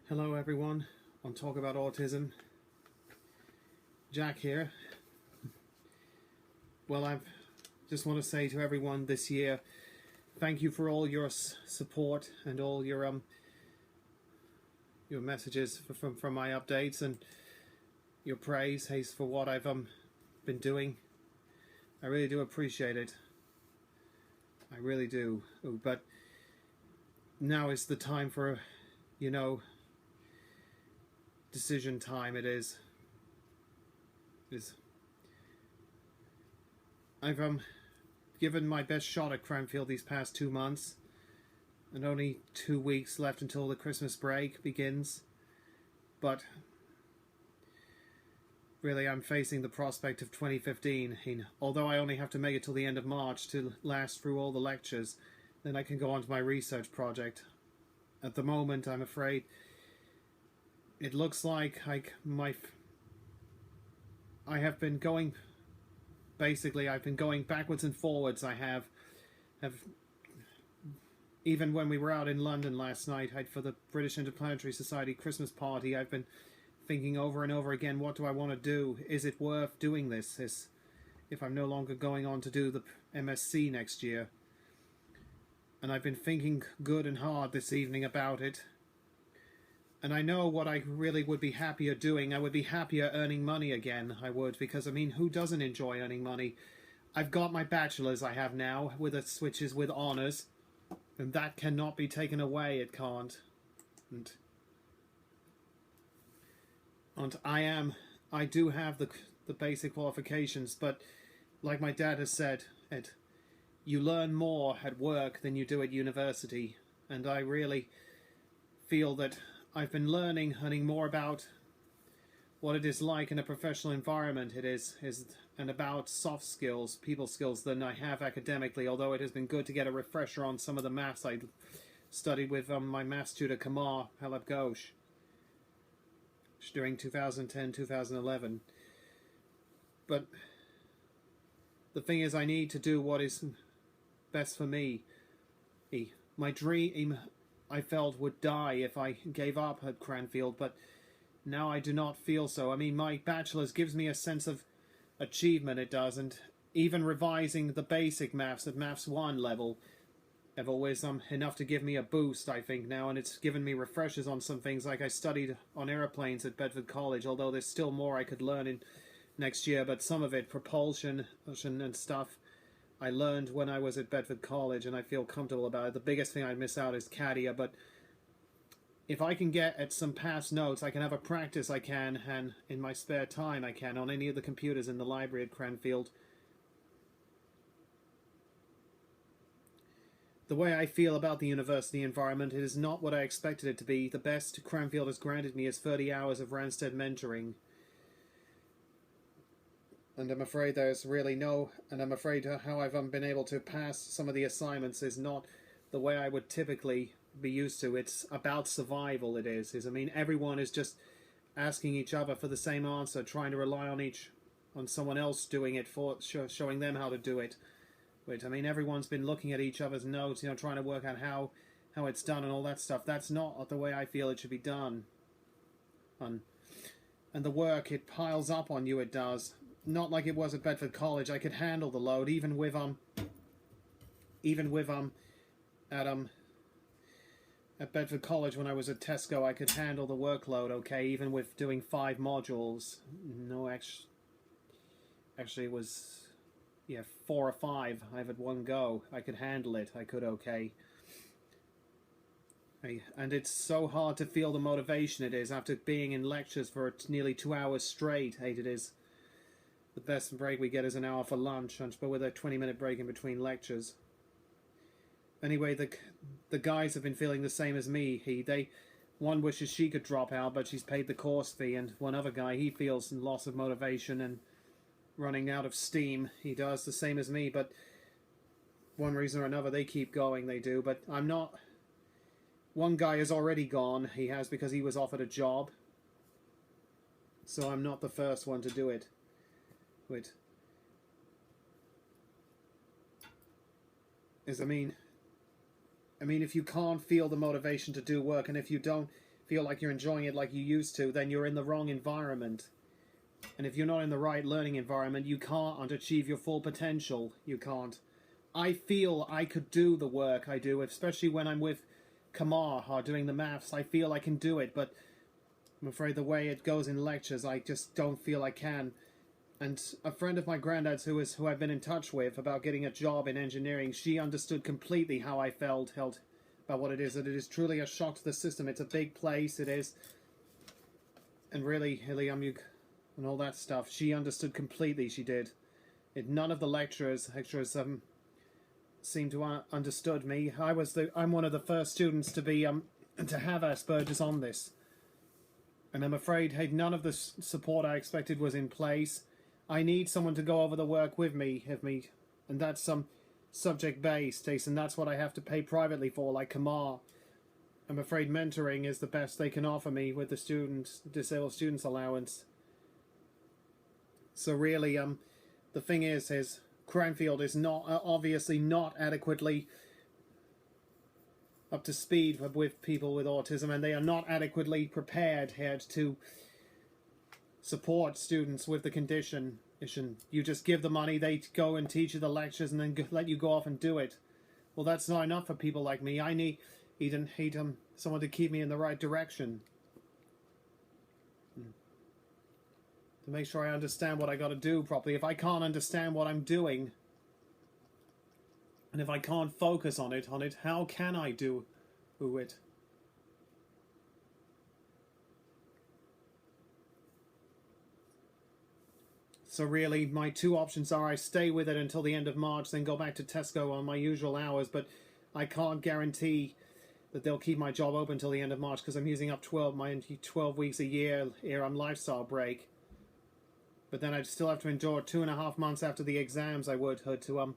Hello everyone, on Talk About Autism. Jack here. Well, I just want to say to everyone this year, thank you for all your support and all your messages from my updates and your praise for what I've been doing. I really do appreciate it. I really do. But now is the time for, decision time. It is. I've given my best shot at Cranfield these past 2 months, and only 2 weeks left until the Christmas break begins. But really, I'm facing the prospect of 2015. Although I only have to make it till the end of March to last through all the lectures, then I can go on to my research project. At the moment, I'm afraid it looks like I have been going. Basically, I've been going backwards and forwards. I have even when we were out in London last night, for the British Interplanetary Society Christmas party, I've been thinking over and over again, what do I want to do? Is it worth doing this? If I'm no longer going on to do the MSc next year. And I've been thinking good and hard this evening about it. And I know what I really would be happier doing. I would be happier earning money again, I would, because, who doesn't enjoy earning money? I've got my bachelor's I have now, which is with honours, and that cannot be taken away, it can't. And I do have the basic qualifications, but like my dad has said, you learn more at work than you do at university, and I really feel that I've been learning more about what it is like in a professional environment and about soft skills, people skills, than I have academically, although it has been good to get a refresher on some of the maths I studied with my maths tutor Kamar Halab Ghosh during 2010-2011. But the thing is, I need to do what is best for me. My dream, I felt, would die if I gave up at Cranfield, but now I do not feel so. My bachelor's gives me a sense of achievement, it does, and even revising the basic maths at Maths 1 level have always enough to give me a boost, I think, now, and it's given me refreshers on some things, like I studied on aeroplanes at Bedford College, although there's still more I could learn in next year, but some of it, propulsion and stuff, I learned when I was at Bedford College, and I feel comfortable about it. The biggest thing I'd miss out is CADIA, but if I can get at some past notes, I can have a practice I can, and in my spare time I can, on any of the computers in the library at Cranfield. The way I feel about the university environment, it is not what I expected it to be. The best Cranfield has granted me is 30 hours of Randstad mentoring. And I'm afraid there's really and I'm afraid how I've been able to pass some of the assignments is not the way I would typically be used to. It's about survival, it is. Everyone is just asking each other for the same answer, trying to rely on someone else doing it, showing them how to do it. But, everyone's been looking at each other's notes, trying to work out how it's done and all that stuff. That's not the way I feel it should be done. And the work, it piles up on you, it does. Not like it was at Bedford College. I could handle the load, even with at Bedford College when I was at Tesco, I could handle the workload okay, even with doing 5 modules. No, actually it was 4 or 5 I've had one go. I could handle it. I could okay. And it's so hard to feel the motivation it is after being in lectures for nearly 2 hours straight. It is. The best break we get is an hour for lunch, but with a 20-minute break in between lectures. Anyway, the guys have been feeling the same as me. One wishes she could drop out, but she's paid the course fee, and one other guy, he feels loss of motivation and running out of steam. He does the same as me, but one reason or another they keep going, they do, but I'm not. One guy is already gone, he has, because he was offered a job, so I'm not the first one to do it. If you can't feel the motivation to do work, and if you don't feel like you're enjoying it like you used to, then you're in the wrong environment. And if you're not in the right learning environment, you can't achieve your full potential. You can't. I feel I could do the work I do, especially when I'm with Kamar or doing the maths. I feel I can do it, but I'm afraid the way it goes in lectures, I just don't feel I can. And a friend of my granddad's who I've been in touch with about getting a job in engineering, she understood completely how I felt about what it is. That it is truly a shock to the system. It's a big place, it is. And really, and all that stuff. She understood completely, she did. None of the lecturers seemed to understood me. I'm one of the first students to be to have Asperger's on this. And I'm afraid none of the support I expected was in place. I need someone to go over the work with me, and that's some subject-based, and that's what I have to pay privately for, like Kamar. I'm afraid mentoring is the best they can offer me with the disabled students allowance. So really, the thing is Cranfield is not obviously not adequately up to speed with people with autism, and they are not adequately prepared here to support students with the condition. You just give the money, they go and teach you the lectures, and then let you go off and do it. Well, that's not enough for people like me. I need someone to keep me in the right direction. To make sure I understand what I got to do properly. If I can't understand what I'm doing, and if I can't focus on it, how can I do it? So really, my two options are I stay with it until the end of March, then go back to Tesco on my usual hours, but I can't guarantee that they'll keep my job open until the end of March because I'm using up 12 weeks a year here on lifestyle break. But then I'd still have to endure 2.5 months after the exams. I would to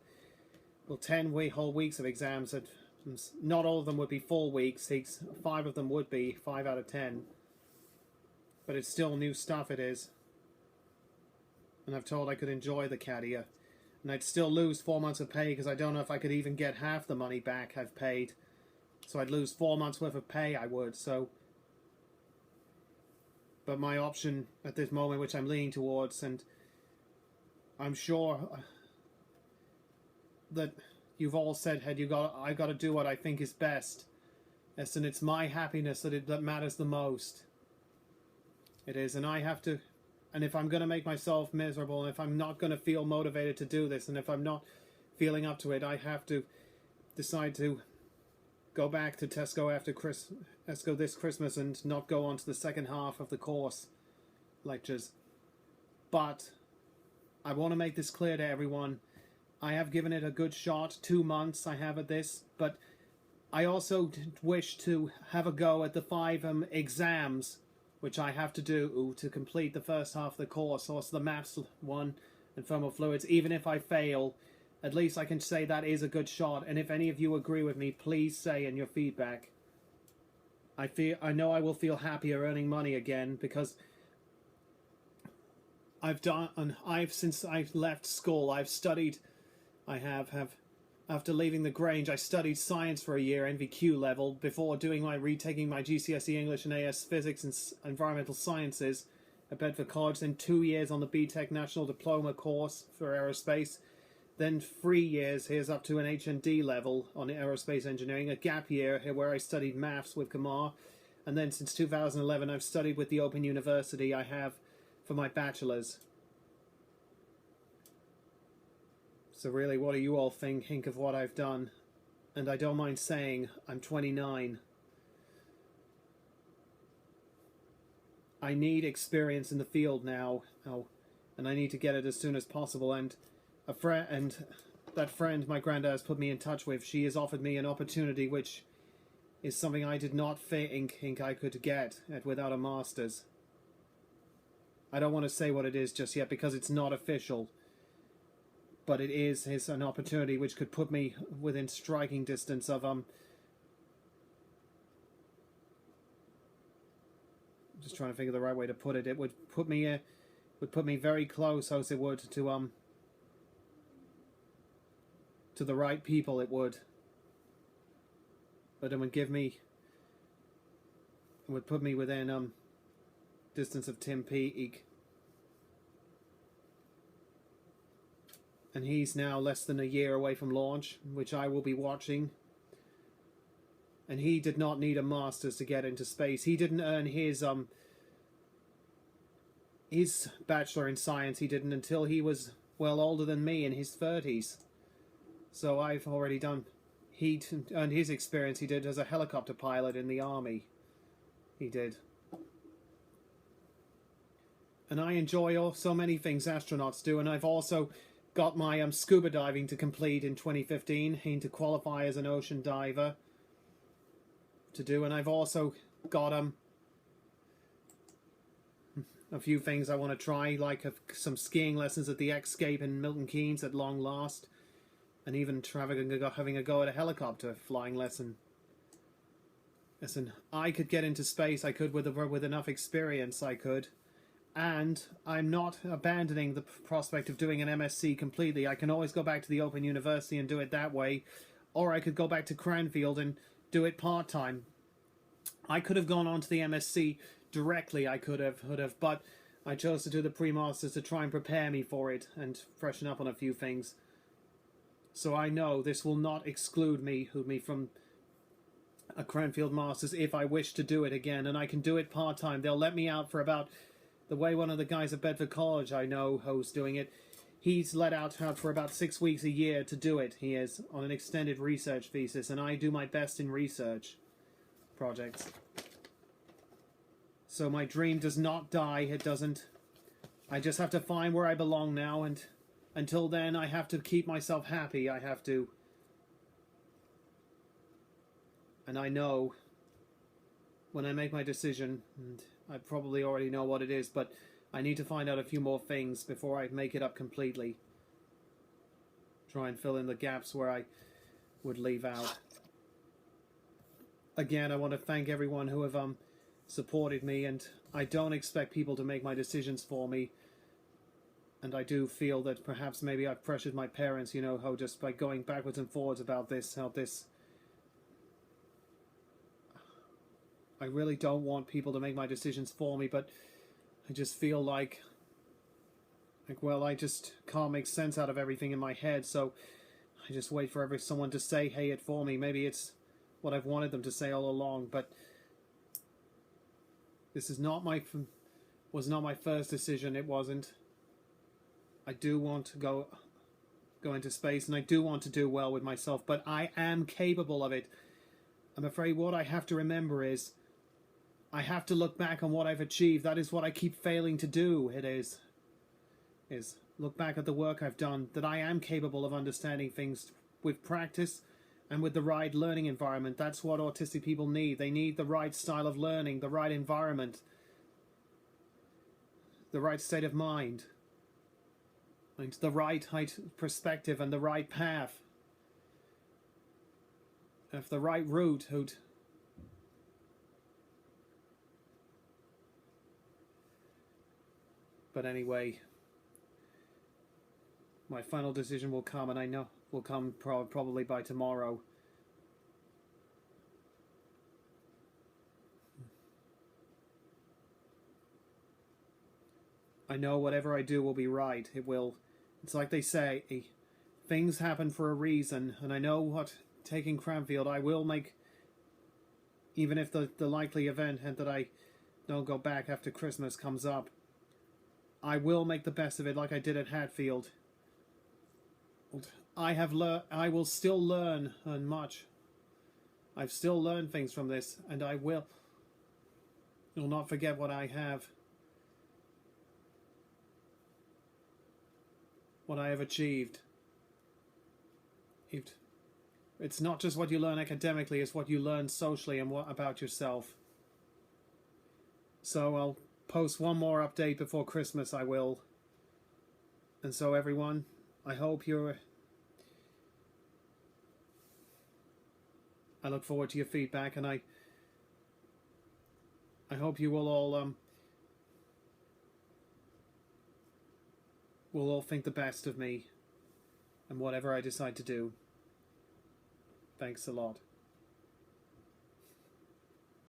10 whole weeks of exams. Not all of them would be full weeks. 5 of them would be 5 out of 10. But it's still new stuff. It is. And I've told I could enjoy the CADIA. And I'd still lose 4 months of pay because I don't know if I could even get half the money back I've paid. So I'd lose 4 months worth of pay, I would. So, but my option at this moment, which I'm leaning towards, and I'm sure that you've all said, I got to do what I think is best. Yes, and it's my happiness that matters the most. It is, and I have to. And if I'm going to make myself miserable, and if I'm not going to feel motivated to do this, and if I'm not feeling up to it, I have to decide to go back to Tesco this Christmas and not go on to the second half of the course lectures. But I want to make this clear to everyone. I have given it a good shot. 2 months I have at this, but I also wish to have a go at the 5 exams which I have to do to complete the first half of the course, also the maths one and thermal fluids. Even if I fail, at least I can say that is a good shot. And if any of you agree with me, please say in your feedback. I know I will feel happier earning money again because since I left school, I've studied. I have after leaving the Grange, I studied science for a year, NVQ level, before retaking my GCSE English and AS Physics and Environmental Sciences at Bedford College, then 2 years on the BTEC National Diploma course for aerospace, then 3 years, here's up to an HND level on aerospace engineering, a gap year here where I studied maths with Kamar, and then since 2011 I've studied with the Open University I have for my bachelor's. So really, what do you all think of what I've done? And I don't mind saying, I'm 29. I need experience in the field now, and I need to get it as soon as possible. And that friend my granddad has put me in touch with, she has offered me an opportunity which is something I did not think I could get without a master's. I don't want to say what it is just yet because it's not official. But it is an opportunity which could put me within striking distance of just trying to think of the right way to put it. It would put me very close, as it would to the right people. It would, but it would would put me within distance of Tim Peake. And he's now less than a year away from launch, which I will be watching. And he did not need a master's to get into space. He didn't earn his bachelor in science. He didn't until he was well older than me, in his 30s. So I've already done. He earned his experience. He did as a helicopter pilot in the army. He did. And I enjoy so many things astronauts do. And I've also got my scuba diving to complete in 2015, and to qualify as an ocean diver to do. And I've also got a few things I want to try, like some skiing lessons at the Escape in Milton Keynes at long last, and even having a go at a helicopter flying lesson. Listen, I could get into space. I could with enough experience. I could. And I'm not abandoning the prospect of doing an MSc completely. I can always go back to the Open University and do it that way. Or I could go back to Cranfield and do it part-time. I could have gone on to the MSc directly, I could have, but I chose to do the pre-masters to try and prepare me for it and freshen up on a few things. So I know this will not exclude me from a Cranfield Masters if I wish to do it again, and I can do it part-time. They'll let me out for about... The way one of the guys at Bedford College I know who's doing it, he's let out for about 6 weeks a year to do it. He is on an extended research thesis, and I do my best in research projects. So my dream does not die. It doesn't. I just have to find where I belong now, and until then I have to keep myself happy. I have to. And I know when I make my decision, and I probably already know what it is, but I need to find out a few more things before I make it up completely. Try and fill in the gaps where I would leave out. Again, I want to thank everyone who have supported me, and I don't expect people to make my decisions for me. And I do feel that perhaps maybe I've pressured my parents, how just by going backwards and forwards about this, how this... I really don't want people to make my decisions for me, but I just feel like, well, I just can't make sense out of everything in my head, so I just wait for someone to say it for me. Maybe it's what I've wanted them to say all along, but this is was not my first decision. It wasn't. I do want to go into space, and I do want to do well with myself, but I am capable of it. I'm afraid what I have to remember is I have to look back on what I've achieved. That is what I keep failing to do. It is look back at the work I've done, that I am capable of understanding things with practice and with the right learning environment. That's what autistic people need. They need the right style of learning, the right environment, the right state of mind, and the right perspective and the right path. If the right route, But anyway, my final decision will come, and I know will come probably by tomorrow. I know whatever I do will be right. It will. It's like they say, things happen for a reason, and I know what taking Cranfield I will make, even if the likely event and that I don't go back after Christmas comes up. I will make the best of it, like I did at Hatfield. I will still learn much. I've still learned things from this, and I will not forget what I have achieved. It's not just what you learn academically; it's what you learn socially and what about yourself. So I'll post one more update before Christmas, I will. And so everyone, I hope I look forward to your feedback, and I hope you will all think the best of me and whatever I decide to do. Thanks a lot.